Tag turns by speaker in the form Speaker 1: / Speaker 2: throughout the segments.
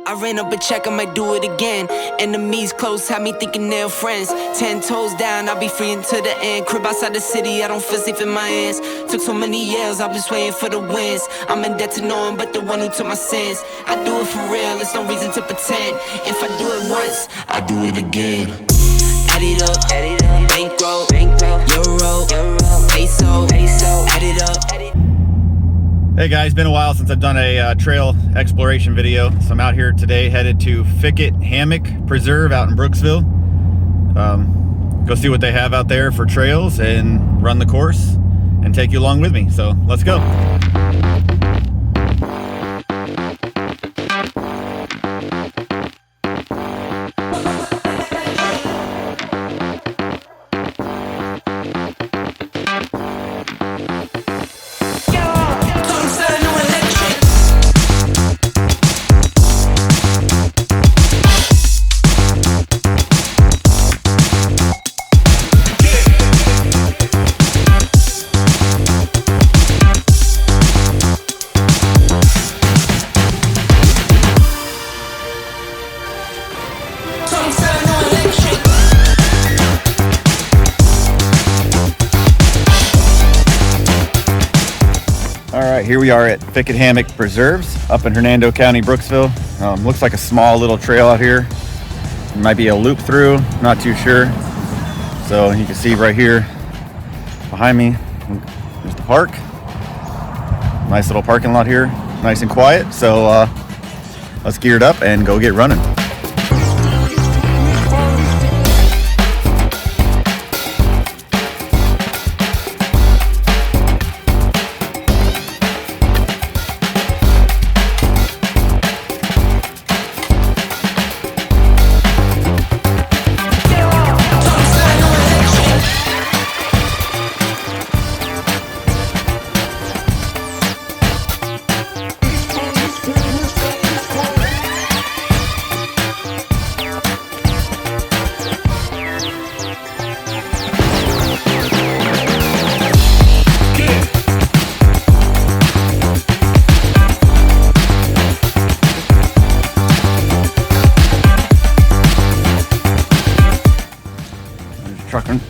Speaker 1: I ran up a check, I might do it again. Enemies close, had me thinking they're friends. 10 toes down, I'll be free until the end. Crib outside the city, I don't feel safe in my hands. Took so many years, I've been waiting for the wins. I'm in debt to no one but the one who took my sins. I do it for real, there's no reason to pretend. If I do it once, I do it again. Add it up, bankroll, euro, peso, add it up.
Speaker 2: Hey guys, been a while since I've done a trail exploration video. So I'm out here today headed to Linc Hammock Preserve out in Brooksville. Go see what they have out there for trails and run the course and take you along with me. So let's go. Alright, here we are at Linc Hammock Preserves up in Hernando County, Brooksville. Looks like a small little trail out here. There might be a loop through, not too sure. So you can see right here behind me, there's the park. Nice little parking lot here, nice and quiet. So let's gear it up and go get running.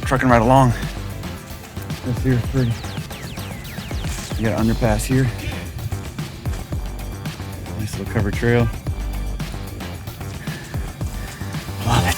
Speaker 2: Trucking right along. This here is pretty. You got an underpass here. Nice little covered trail. Love it.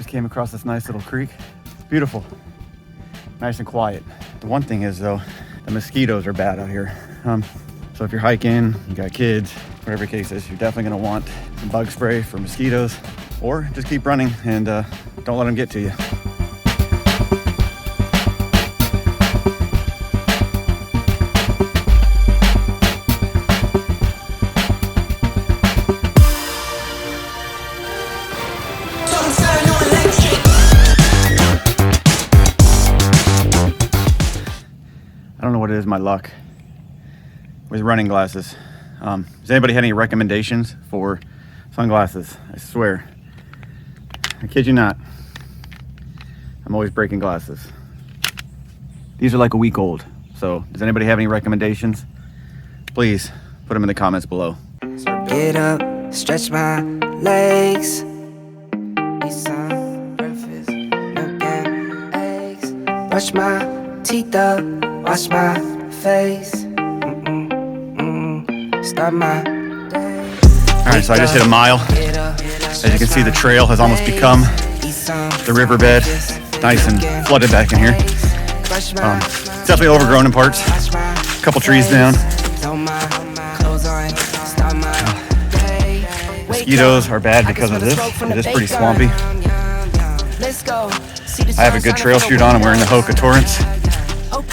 Speaker 2: Came across this nice little creek. It's beautiful, nice and quiet. The one thing is though, the mosquitoes are bad out here. So if you're hiking, you got kids, whatever the case is, you're definitely gonna want some bug spray for mosquitoes, or just keep running and don't let them get to you. I don't know what it is, my luck with running glasses. Does anybody have any recommendations for sunglasses? I swear, I kid you not, I'm always breaking glasses. These are like a week old. So does anybody have any recommendations? Please put them in the comments below.
Speaker 1: So get up, stretch my legs, eat some breakfast, milk and eggs, brush my teeth up, wash my face, start my day.
Speaker 2: Alright, so I just hit a mile. As you can see, the trail has almost become the riverbed. Nice and flooded back in here. It's definitely overgrown in parts. A couple trees down. Mosquitoes are bad because of this. It is pretty swampy. I have a good trail shoot on. I'm wearing the Hoka Torrents.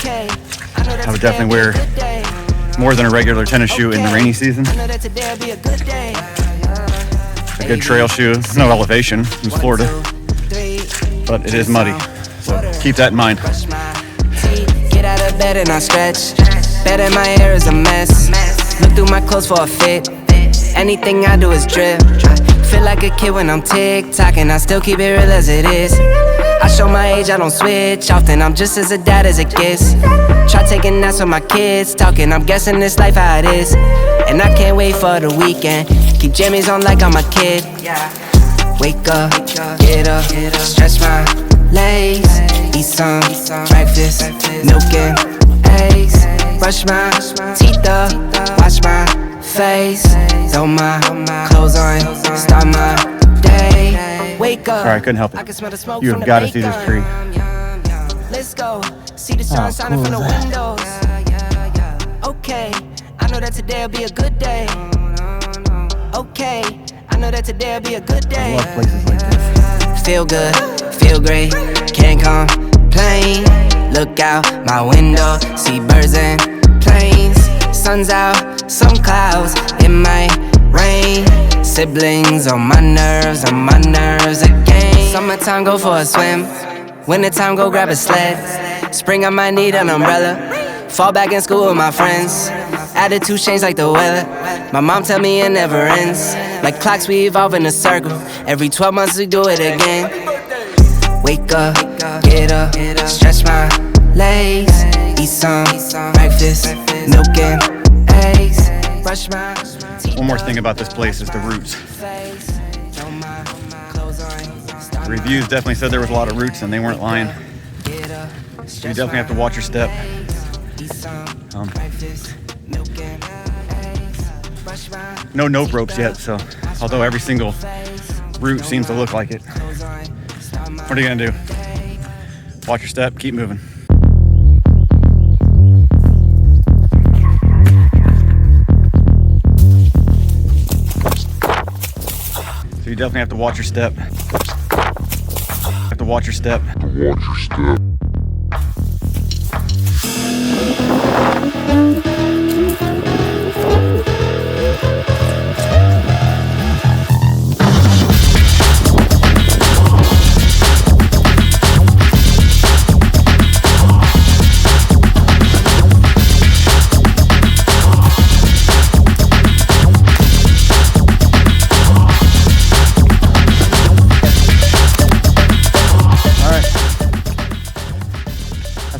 Speaker 2: I would definitely wear more than a regular tennis shoe in the rainy season. Good trail shoe. No elevation in Florida, but it is muddy, so keep that in mind.
Speaker 1: Get out of bed and I stretch. Bed in my hair is a mess. Look through my clothes for a fit. Anything I do is drip. Feel like a kid when I'm tick-tocking. I still keep it real as it is. I show my age, I don't switch often. I'm just as a dad as it gets. Try taking naps with my kids talking. I'm guessing this life how it is. And I can't wait for the weekend. Keep jammies on like I'm a kid. Wake up, get up, stretch my legs. Eat some breakfast, milk and eggs. Brush my teeth up, wash my face. Throw my clothes on, start my day. Wake up,
Speaker 2: Sorry, I couldn't help it.
Speaker 1: I can smell the smoke
Speaker 2: You
Speaker 1: from
Speaker 2: have
Speaker 1: the
Speaker 2: got to see this tree.
Speaker 1: Let's go, see the sun shining from the windows. Okay, I know that today'll be a good day. Okay, I know that today'll be a good day.
Speaker 2: I love places like this.
Speaker 1: Feel good, feel great, can't complain. Look out my window, see birds and planes. Sun's out, some clouds, it might rain. Siblings on my nerves again. Summertime, go for a swim. Wintertime, go grab a sled. Spring, I might need an umbrella. Fall back in school with my friends. Attitude change like the weather. My mom tell me it never ends. Like clocks, we evolve in a circle. Every 12 months we do it again. Wake up, get up, stretch my legs. Eat some breakfast, milk and eggs. Brush my teeth.
Speaker 2: One more thing about this place is the roots. The reviews definitely said there was a lot of roots and they weren't lying. So you definitely have to watch your step. No nope ropes yet, so although every single root seems to look like it. What are you gonna do? Watch your step, keep moving. So you definitely have to watch your step. Have to watch your step.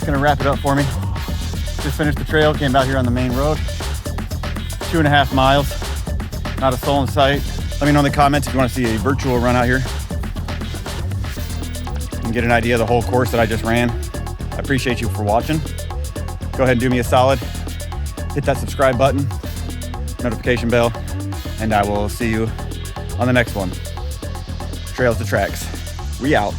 Speaker 2: Gonna wrap it up for me. Just finished the trail, came out here on the main road. 2.5 miles, not a soul in sight. Let me know in the comments if you want to see a virtual run out here and get an idea of the whole course that I just ran. I appreciate you for watching. Go ahead and do me a solid. Hit that subscribe button, notification bell, and I will see you on the next one. Trails to Tracks. We out.